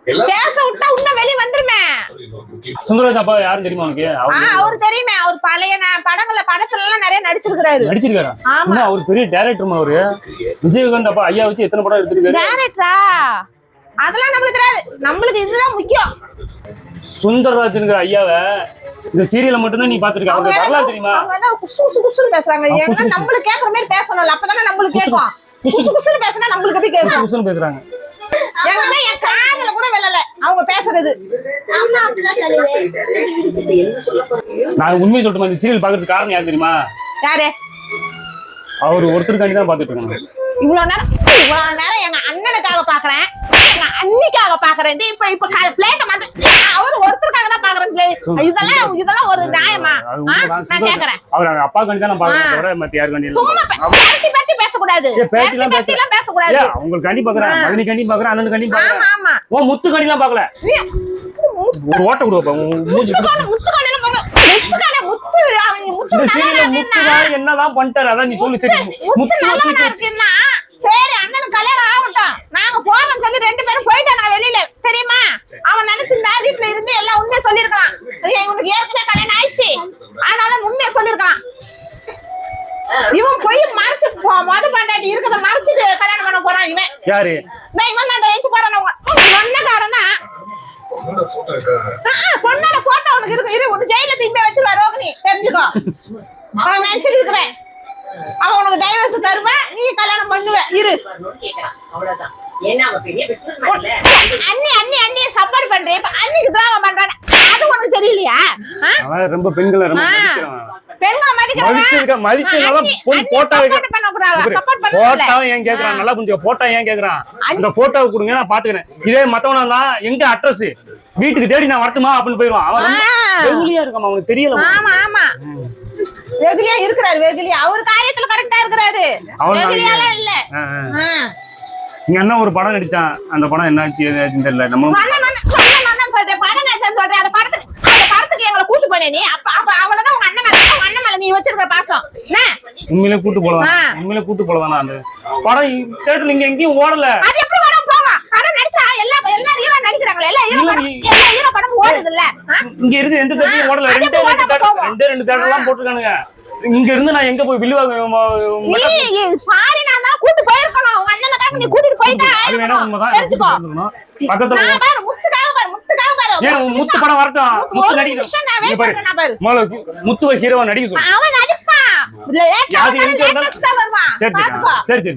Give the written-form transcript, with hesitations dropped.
பேச விட்டா இன்னும் வெளிய வந்துருமே. சுந்தரராஜ் அப்பா யாரும் தெரியுமா உனக்கு? அவரு தெரியுமே. அவர் பழைய படத்துல எல்லாம் நிறைய நடிச்சிருக்காரா? ஆமா, அவர் பெரிய டைரக்டர். அவரு விஜயகாந்த் அப்பா ஐயா வச்சு எத்தனை படம் எடுத்திருக்காரு? டைரக்டரா? அதெல்லாம் நம்மளுக்கு தெரியாது. நம்மளுக்கு இதுதான் முக்கியம். சுந்தரராஜனுங்கிற ஐயாவை இந்த சீரியல்ல மட்டும் தான் நீ பாத்துருக்க. அவங்க வரலாறு தெரியுமா? அவங்க குசு பேசுறாங்க. ஏன்னா நம்மளுக்கு கேக்குற மாதிரி பேசணும்ல, அப்பதானே நம்மளுக்கு கேட்கும். குசு பேசினா நம்மளுக்கு எப்படி கேட்கும்? குசுன்னு பேசுறாங்க. என் காதுல கூட விழல அவங்க பேசுறது. நான் உண்மையை சொல்லட்டுமா? இந்த சீரியல் பாக்குறதுக்கு காரணம் யாரு தெரியுமா? யாரு? அவர் ஒருத்தருக்காண்டி தான் பாத்துட்டு இருக்காங்க. இவ்வளவு நேரம் எங்க அண்ணனுக்காக பாக்குறேன், எங்க அண்ணிக்காக பாக்குறேன். இப்ப பிளேட்ட வந்து அவர் ஒருத்தருக்காக தான் பாக்குறேன். இதெல்லாம் ஒரு நியாயமா? நான் கேக்குறேன். அவர் அப்பா காண்டி தான் நான் பாக்குறேன். மத்த யாரு காண்டி? சும்மா பேட்டி பேசக்கூடாது. பேட்டிலாம் பேசக்கூடாது. உங்களுக்கு காண்டி பாக்குறேன், மகனி காண்டி பாக்குறேன், அண்ணன் காண்டி பாக்குறேன். ஆமா. ஓ முத்து காண்டி எல்லாம் பாக்கல. ஒரு ஓட்ட கொடுப்பா. என்னதான் பண்ணிட்டாரு? அதான் நீ சொல்லு. சரி, சரி, அண்ணனுக்கு கல்யாணம் ஆகட்டும், நாங்க போறோம் சொல்லி 2 பேரும் போயிட்டாங்க வெளியில, தெரியுமா? அவன் நினைச்சிருந்தா வீட்டுல இருந்து எல்லாம் உண்மையை சொல்லிருக்கலாம். இவனுக்கு ஏற்கனவே கல்யாணம் ஆயிடுச்சு, ஆனாலும் உண்மையை சொல்லிருக்கலாம். இவன் போய் மறைச்சு மது பாண்டாட்டி இருக்கிறத மறைச்சிட்டு கல்யாணம் பண்ண போறான். இவன் யாரு? இவன் தான் எழுச்சி போறான். ஒன்னக்காரன் தான். பொண்ணோட போட்டோ உனக்கு இருக்கு. இது உனக்கு ஜெயில திரும்பி வச்சிருவா ரோகிணி, தெரிஞ்சுக்கோ. அவன் நினைச்சிட்டு இருக்கிறேன். அவன் உனக்கு டைவர்ஸ் தருவா, நீ கல்யாணம் பண்ணுவ. இரு. அண்ணி சப்போர்ட் பண்றேன். இப்ப அண்ணிக்கு துரோகம் பண்றானே, அது உனக்கு தெரியலையா? ரொம்ப பெண்களை இதே மத்தவனா எங்க அட்ரஸ் வீட்டுக்கு தேடி நான் வரட்டுமா அப்படின்னு போயிருவான். அவன் அவனுக்கு தெரியல. வெகுலியா இருக்கிறாரு. வெகுலியா அவர் காரியத்துல கரெக்டா இருக்கிறாரு. வெகுலியாலாம் இல்ல. நீங்க என்ன ஒரு படம் நடிச்சான், அந்த படம் என்னாச்சு தெரியல. நம்ம சொல்றேன். அந்த படத்துக்கு எங்களை கூட்டு போனே நீ. அப்ப அவளதான் உங்க அண்ணன் மேல நீ வச்சிருக்கிற பாசம். உண்மையிலே கூட்டு போலதான். அந்த படம் தியேட்டர்ல இங்க எங்கேயும் ஓடல. அது எப்படி ஓடும்? போவான் படம் நடிச்சா எல்லா ஹீரோ நடிக்கிறாங்களே. எல்லா ஹீரோ படம் ஓடுது இல்ல. இங்க இருந்து எந்த தியேட்டரும் ஓடல. ரெண்டு தியேட்டர்லாம் போட்டுருக்கானுங்க. இங்க இருந்து நான் எங்க போய் வில்லுவாங்க? கூட்டு போயிருக்கணும். உங்க அண்ணனுக்காக நீ கூட்டிட்டு போயிட்டா பக்கத்துல முத்து படம் வரட்டும். முத்து நடிக்கணும். முத்துவ ஹீரோவா நடிக்க சொல்லு. சரி.